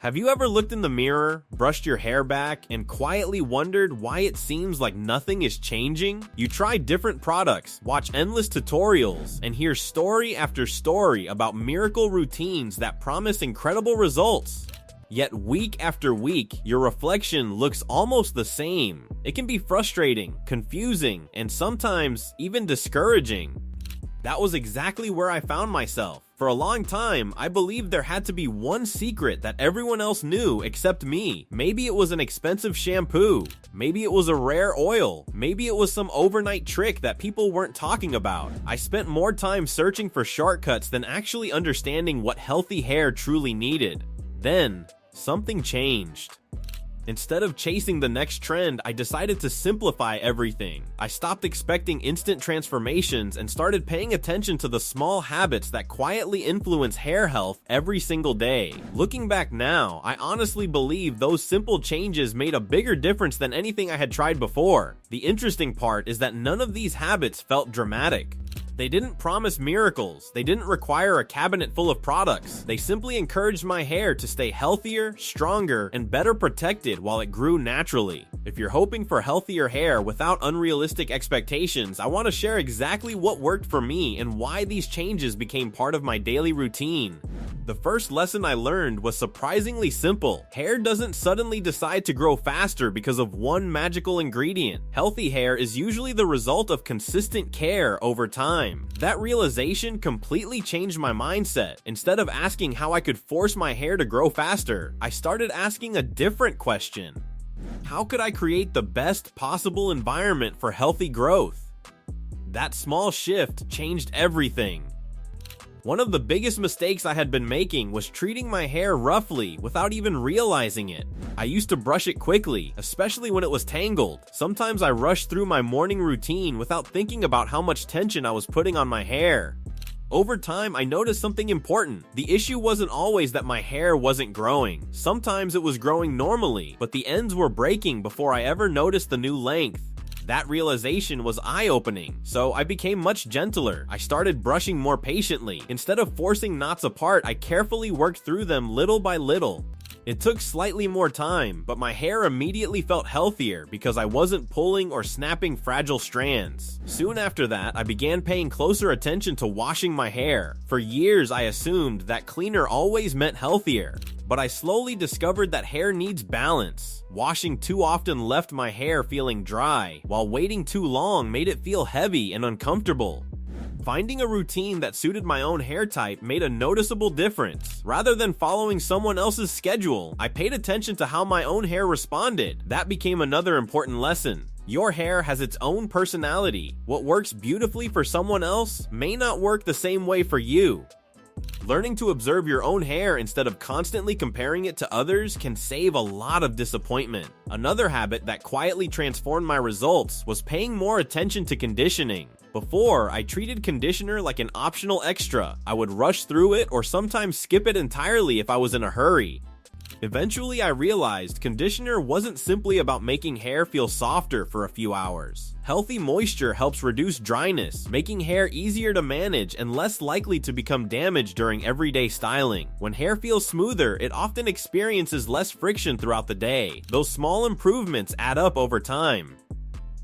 Have you ever looked in the mirror, brushed your hair back, and quietly wondered why it seems like nothing is changing? You try different products, watch endless tutorials, and hear story after story about miracle routines that promise incredible results. Yet week after week, your reflection looks almost the same. It can be frustrating, confusing, and sometimes even discouraging. That was exactly where I found myself. For a long time, I believed there had to be one secret that everyone else knew except me. Maybe it was an expensive shampoo. Maybe it was a rare oil. Maybe it was some overnight trick that people weren't talking about. I spent more time searching for shortcuts than actually understanding what healthy hair truly needed. Then, something changed. Instead of chasing the next trend, I decided to simplify everything. I stopped expecting instant transformations and started paying attention to the small habits that quietly influence hair health every single day. Looking back now, I honestly believe those simple changes made a bigger difference than anything I had tried before. The interesting part is that none of these habits felt dramatic. They didn't promise miracles. They didn't require a cabinet full of products. They simply encouraged my hair to stay healthier, stronger, and better protected while it grew naturally. If you're hoping for healthier hair without unrealistic expectations, I want to share exactly what worked for me and why these changes became part of my daily routine. The first lesson I learned was surprisingly simple. Hair doesn't suddenly decide to grow faster because of one magical ingredient. Healthy hair is usually the result of consistent care over time. That realization completely changed my mindset. Instead of asking how I could force my hair to grow faster, I started asking a different question. How could I create the best possible environment for healthy growth? That small shift changed everything. One of the biggest mistakes I had been making was treating my hair roughly without even realizing it. I used to brush it quickly, especially when it was tangled. Sometimes I rushed through my morning routine without thinking about how much tension I was putting on my hair. Over time, I noticed something important. The issue wasn't always that my hair wasn't growing. Sometimes it was growing normally, but the ends were breaking before I ever noticed the new length. That realization was eye-opening, so I became much gentler. I started brushing more patiently. Instead of forcing knots apart, I carefully worked through them little by little. It took slightly more time, but my hair immediately felt healthier because I wasn't pulling or snapping fragile strands. Soon after that, I began paying closer attention to washing my hair. For years, I assumed that cleaner always meant healthier. But I slowly discovered that hair needs balance. Washing too often left my hair feeling dry, while waiting too long made it feel heavy and uncomfortable. Finding a routine that suited my own hair type made a noticeable difference. Rather than following someone else's schedule, I paid attention to how my own hair responded. That became another important lesson. Your hair has its own personality. What works beautifully for someone else may not work the same way for you. Learning to observe your own hair instead of constantly comparing it to others can save a lot of disappointment. Another habit that quietly transformed my results was paying more attention to conditioning. Before, I treated conditioner like an optional extra. I would rush through it or sometimes skip it entirely if I was in a hurry. Eventually, I realized conditioner wasn't simply about making hair feel softer for a few hours. Healthy moisture helps reduce dryness, making hair easier to manage and less likely to become damaged during everyday styling. When hair feels smoother, it often experiences less friction throughout the day. Those small improvements add up over time.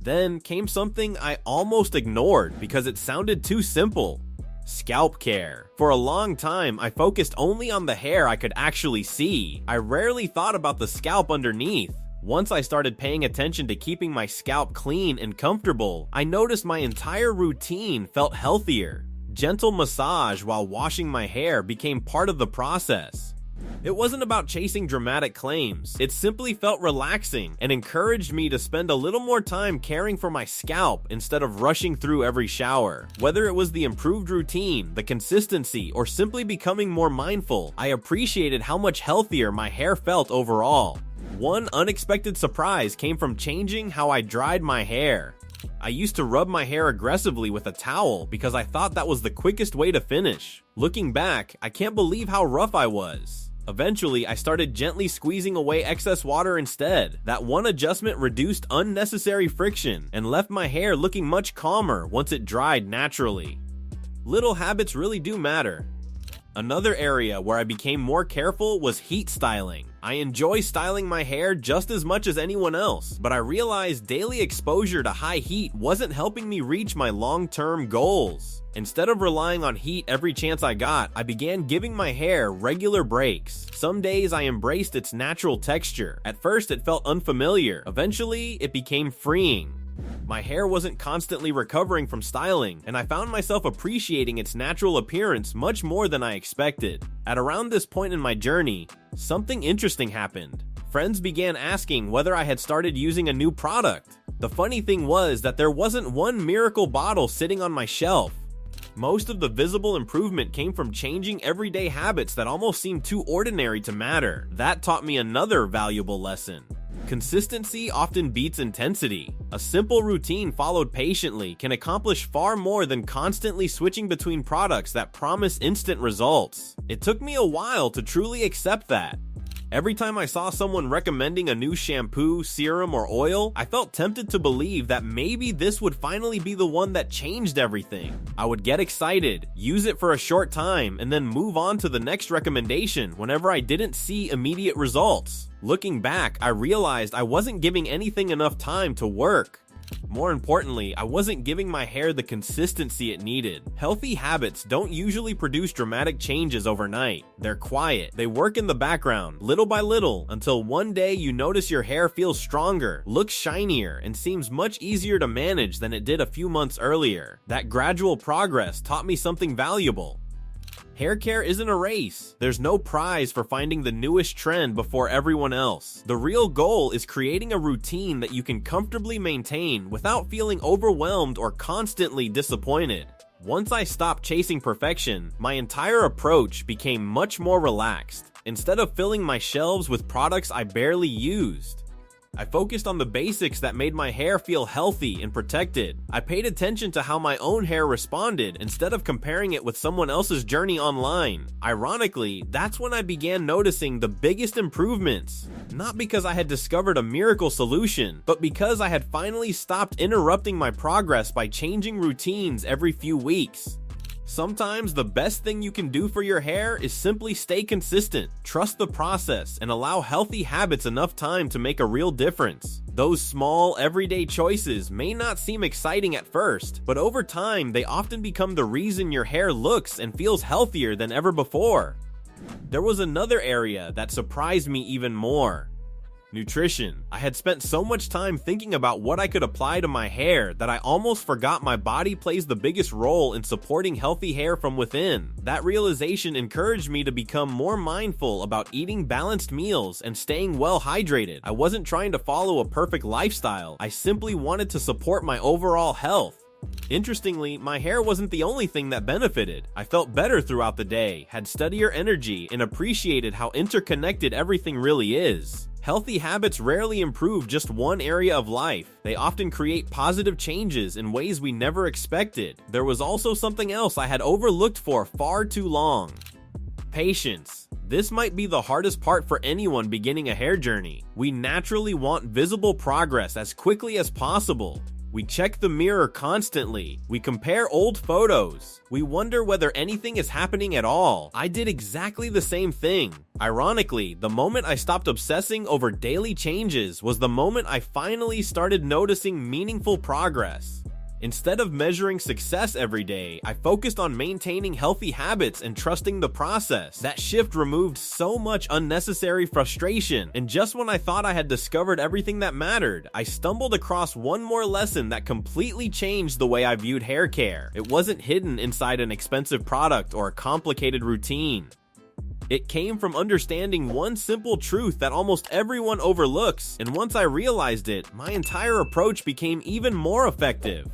Then came something I almost ignored because it sounded too simple. Scalp care. For a long time, I focused only on the hair I could actually see. I rarely thought about the scalp underneath. Once I started paying attention to keeping my scalp clean and comfortable, I noticed my entire routine felt healthier. Gentle massage while washing my hair became part of the process. It wasn't about chasing dramatic claims. It simply felt relaxing and encouraged me to spend a little more time caring for my scalp instead of rushing through every shower. Whether it was the improved routine, the consistency, or simply becoming more mindful, I appreciated how much healthier my hair felt overall. One unexpected surprise came from changing how I dried my hair. I used to rub my hair aggressively with a towel because I thought that was the quickest way to finish. Looking back, I can't believe how rough I was. Eventually, I started gently squeezing away excess water instead. That one adjustment reduced unnecessary friction and left my hair looking much calmer once it dried naturally. Little habits really do matter. Another area where I became more careful was heat styling. I enjoy styling my hair just as much as anyone else, but I realized daily exposure to high heat wasn't helping me reach my long-term goals. Instead of relying on heat every chance I got, I began giving my hair regular breaks. Some days I embraced its natural texture. At first it felt unfamiliar. Eventually it became freeing. My hair wasn't constantly recovering from styling, and I found myself appreciating its natural appearance much more than I expected. At around this point in my journey, something interesting happened. Friends began asking whether I had started using a new product. The funny thing was that there wasn't one miracle bottle sitting on my shelf. Most of the visible improvement came from changing everyday habits that almost seemed too ordinary to matter. That taught me another valuable lesson. Consistency often beats intensity. A simple routine followed patiently can accomplish far more than constantly switching between products that promise instant results. It took me a while to truly accept that. Every time I saw someone recommending a new shampoo, serum, or oil, I felt tempted to believe that maybe this would finally be the one that changed everything. I would get excited, use it for a short time, and then move on to the next recommendation whenever I didn't see immediate results. Looking back, I realized I wasn't giving anything enough time to work. More importantly, I wasn't giving my hair the consistency it needed. Healthy habits don't usually produce dramatic changes overnight. They're quiet. They work in the background, little by little, until one day you notice your hair feels stronger, looks shinier, and seems much easier to manage than it did a few months earlier. That gradual progress taught me something valuable. Hair care isn't a race. There's no prize for finding the newest trend before everyone else. The real goal is creating a routine that you can comfortably maintain without feeling overwhelmed or constantly disappointed. Once I stopped chasing perfection, my entire approach became much more relaxed. Instead of filling my shelves with products I barely used, I focused on the basics that made my hair feel healthy and protected. I paid attention to how my own hair responded instead of comparing it with someone else's journey online. Ironically, that's when I began noticing the biggest improvements. Not because I had discovered a miracle solution, but because I had finally stopped interrupting my progress by changing routines every few weeks. Sometimes the best thing you can do for your hair is simply stay consistent, trust the process, and allow healthy habits enough time to make a real difference. Those small, everyday choices may not seem exciting at first, but over time, they often become the reason your hair looks and feels healthier than ever before. There was another area that surprised me even more. Nutrition. I had spent so much time thinking about what I could apply to my hair that I almost forgot my body plays the biggest role in supporting healthy hair from within. That realization encouraged me to become more mindful about eating balanced meals and staying well hydrated. I wasn't trying to follow a perfect lifestyle. I simply wanted to support my overall health. Interestingly, my hair wasn't the only thing that benefited. I felt better throughout the day, had steadier energy, and appreciated how interconnected everything really is. Healthy habits rarely improve just one area of life. They often create positive changes in ways we never expected. There was also something else I had overlooked for far too long. Patience. This might be the hardest part for anyone beginning a hair journey. We naturally want visible progress as quickly as possible. We check the mirror constantly. We compare old photos. We wonder whether anything is happening at all. I did exactly the same thing. Ironically, the moment I stopped obsessing over daily changes was the moment I finally started noticing meaningful progress. Instead of measuring success every day, I focused on maintaining healthy habits and trusting the process. That shift removed so much unnecessary frustration, and just when I thought I had discovered everything that mattered, I stumbled across one more lesson that completely changed the way I viewed hair care. It wasn't hidden inside an expensive product or a complicated routine. It came from understanding one simple truth that almost everyone overlooks, and once I realized it, my entire approach became even more effective.